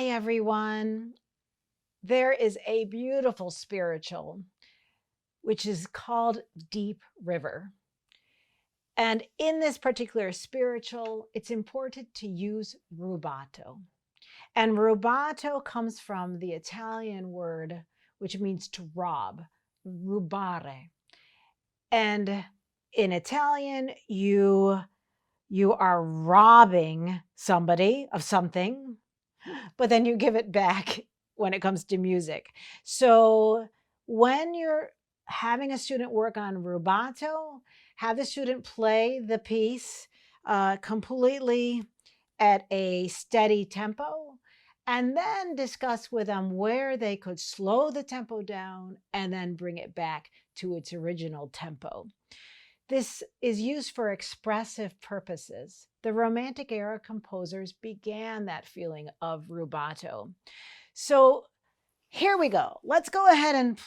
Hi, everyone. There is a beautiful spiritual, which is called Deep River. And in this particular spiritual, it's important to use rubato. And rubato comes from the Italian word, which means to rob, rubare. And in Italian, you are robbing somebody of something, but then you give it back when it comes to music. So when you're having a student work on rubato, have the student play the piece completely at a steady tempo, and then discuss with them where they could slow the tempo down and then bring it back to its original tempo. This is used for expressive purposes. The Romantic era composers began that feeling of rubato. So here we go. Let's go ahead and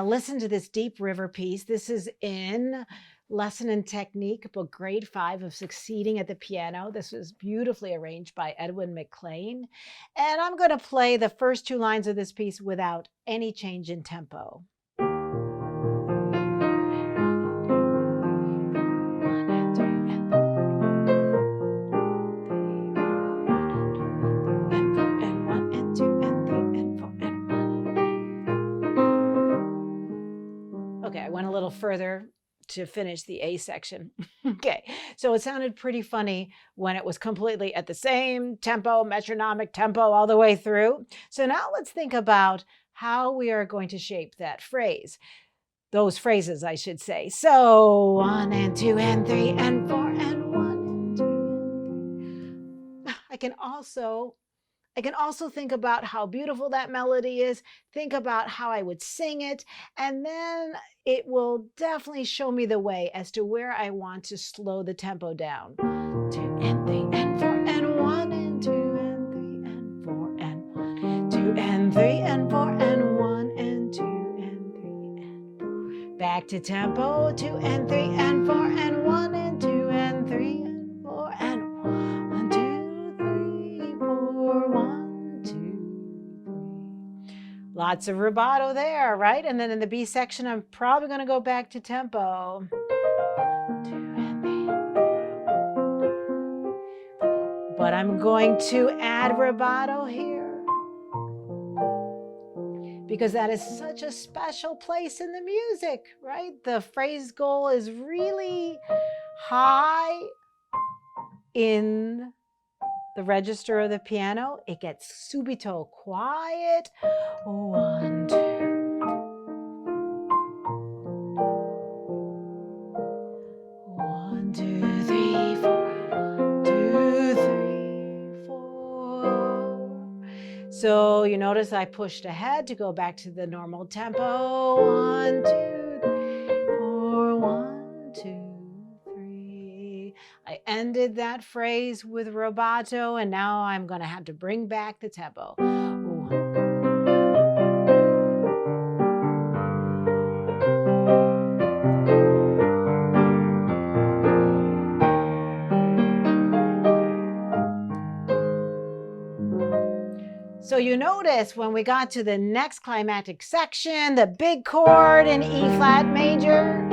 listen to this Deep River piece. This is in Lesson in Technique, book grade 5 of Succeeding at the Piano. This was beautifully arranged by Edwin McLean. And I'm going to play the first 2 lines of this piece without any change in tempo. Okay, I went a little further to finish the A section. Okay, so it sounded pretty funny when it was completely at the same tempo, metronomic tempo all the way through. So now let's think about how we are going to shape that phrase. Those phrases, I should say. So 1 and 2 and 3 and 4 and 1 and 2 and 3. I can also think about how beautiful that melody is, think about how I would sing it, and then it will definitely show me the way as to where I want to slow the tempo down. 2 and 3 and 4 and 1 and 2 and 3 and 4 and 1, 2 and 3 and 4 and 1 and 2 and 3 and 4. Back to tempo, 2 and 3 and 4 and 1 and 2 and 3 and 4 and 1, 2, 3, 4, 1, 2, 3. Lots of rubato there, right? And then in the B section, I'm probably going to go back to tempo. 2 and 3. But I'm going to add rubato here because that is such a special place in the music, right? The phrase goal is really high in the register of the piano. It gets subito quiet. 1, 2. 1, 2, 3, 4. 2, 3, 4. So you notice I pushed ahead to go back to the normal tempo. 1, 2, 3, 4. 1, 2, 3. I ended that phrase with rubato, and now I'm going to have to bring back the tempo. So you notice when we got to the next climactic section, the big chord in E flat major,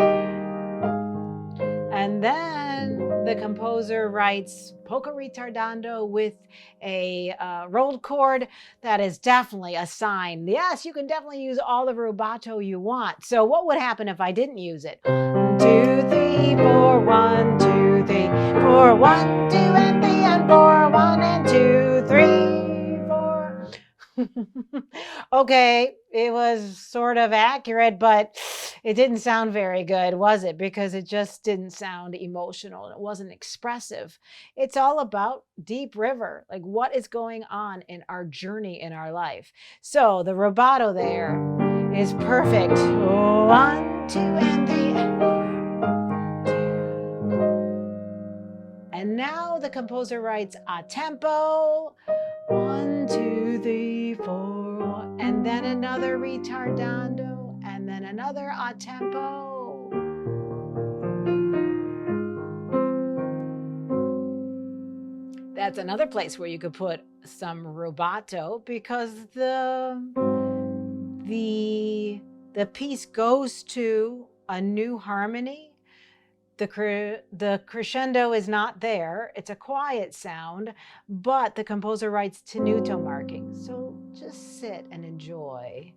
and then the composer writes poco ritardando with a rolled chord. That is definitely a sign. Yes, you can definitely use all the rubato you want. So what would happen if I didn't use it? 1, 2, 3, 4, 1, 2, 3, 4, 1, 2 and 3 and 4, 1 and 2, 3. Okay, it was sort of accurate, but it didn't sound very good, was it? Because it just didn't sound emotional. It wasn't expressive. It's all about Deep River, like what is going on in our journey in our life. So the rubato there is perfect. 1, 2 and 3 and 4. And now the composer writes a tempo. 1, 2, 3, 4, and then another ritardando, and then another a tempo. That's another place where you could put some rubato because the piece goes to a new harmony. The crescendo is not there. It's a quiet sound, but the composer writes tenuto markings. So just sit and enjoy.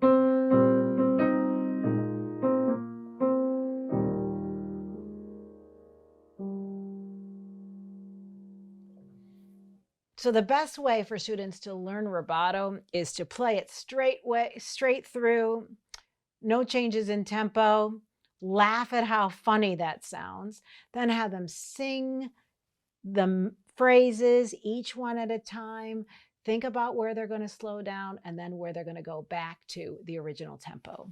So the best way for students to learn rubato is to play it straight through, no changes in tempo, laugh at how funny that sounds, then have them sing the phrases, each one at a time, think about where they're going to slow down and then where they're going to go back to the original tempo.